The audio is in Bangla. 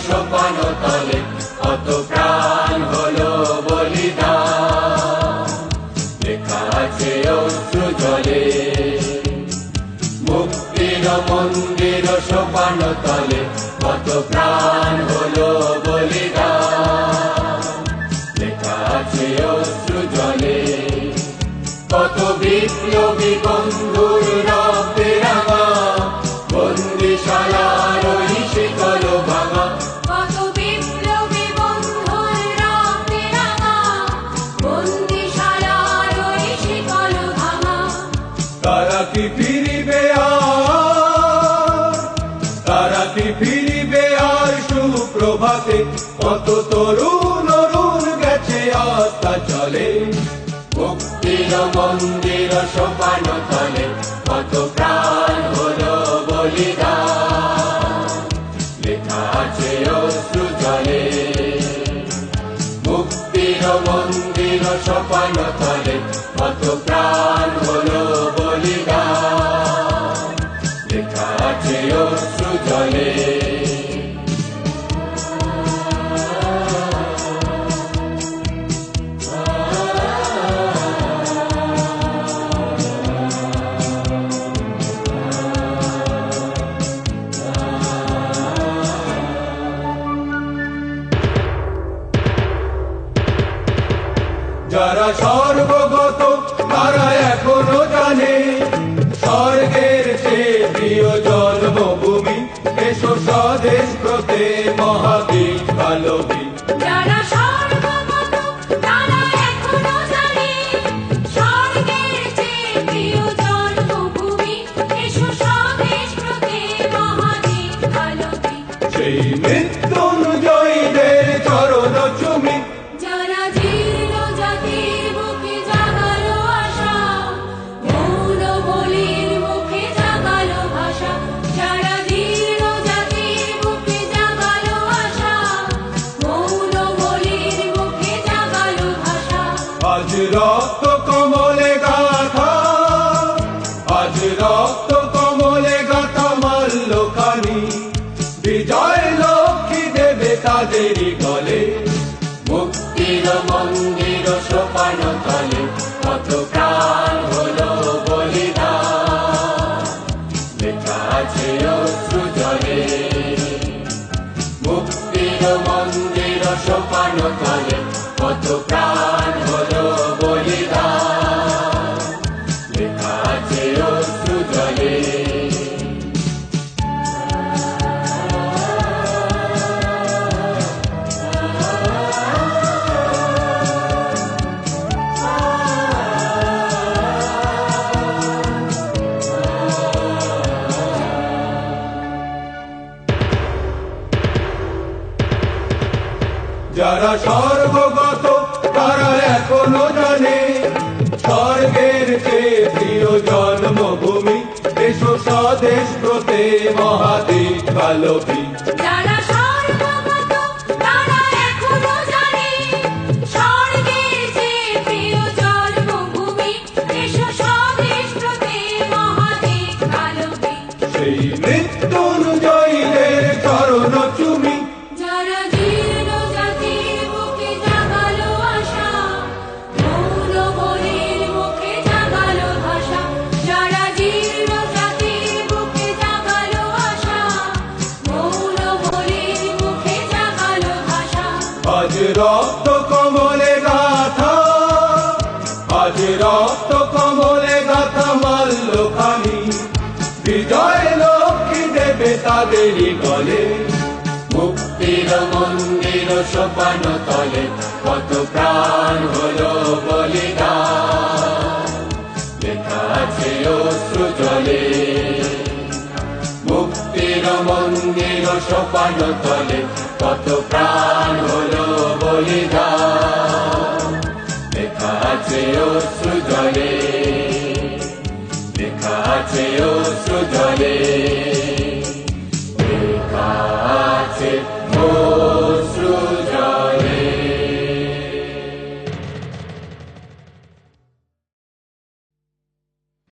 সোপান তলে কত প্রাণ হলো বলিদান, লেখা আছে অশ্রু জলে। মুক্তির মন্দির সোপান তলে কত প্রাণ হলো বলিদান, লেখা আছে অশ্রু জলে। কত বিপ্লবী বন্ধুর রক্তে রাঙা বন্দিশালার ওই শিকল ভাঙা, কত বিপ্লবী বন্ধুর রক্তে রাঙা বন্দিশালার ওই শিকল ভাঙা। তারা কি ফিরিবে আর, তারা কি ফিরিবে আর সুপ্রভাতে? কত তরুণ অরুণ গেছে আস্থা চলে। মুক্তির মন্দির সোপান তলে কত প্রাণ হলো বলিদান, লেখা আছে অশ্রু জলে। মুক্তির মন্দির সোপান তলে কত প্রাণ হলো বলিদান, লেখা আছে অশ্রু জলে। যারা সর্বগত তারা এখনো জানে স্বর্গের চেয়ে প্রিয় জন্মভূমি। এসো স্বদেশ ব্রতে মহাবীর কালবী। যারা সর্বগত তারা এখনো জানে স্বর্গের চেয়ে প্রিয় জন্মভূমি। এসো স্বদেশ ব্রতে মহাবীর কালবী। সেই মৃত্যুঞ্জয়ীদের চরণ চুমি। যারা জীর্ণ জাতির বুকে জাগালো আশা, মৌন বলির মুখে জাগালো ভাষা। যারা জীর্ণ জাতির বুকে জাগালো আশা, মৌন বলির মুখে জাগালো ভাষা। আজ রক্ত কমলে গাথা, আজ রক্ত কমলে গাথা মাল্যখানি। বিজয় লক্ষ্মী দেবে তাদেরই গলে। মুক্তির মন্দির সোপান তলে কত প্রাণ হলো বলিদান, লেখা আছে অশ্রু জলে। মুক্তির মন্দির সোপান তলে কত প্রাণ হলো বলিদান, লেখা আছে অশ্রু জলে। যারা সর্বগত তারা এখনো জানে স্বর্গের চেয়ে প্রিয় জন্মভূমি। এসো স্বদেশ ব্রতে মহাবীর কালবী। যারা সর্বগত তারা এখনো জানে স্বর্গের চেয়ে প্রিয় জন্মভূমি। এসো স্বদেশ ব্রতে মহাবীর কালবী। সেই মৃত্যুঞ্জয়ীদের চরণ চুমি। যারা জীর্ণ জাতির বুকে জাগালো আশা, মৌন বলির মুখে জাগালো ভাষা। যারা জীর্ণ জাতির বুকে জাগালো আশা, মৌন বলির মুখে জাগালো ভাষা। আজ রক্ত কমলে গাথা, আজ রক্ত কমলে গাথা মাল্যখানি। বিজয় লক্ষ্মী দেবে তাদেরই গলে। মুক্তির মন্দির সোপান তলে কত প্রাণ হলো বলিদান, লেখা আছে অশ্রু জলে। মুক্তির মন্দির সোপান তলে কত প্রাণ হলো বলিদান, লেখা আছে অশ্রু জলে, লেখা আছে অশ্রু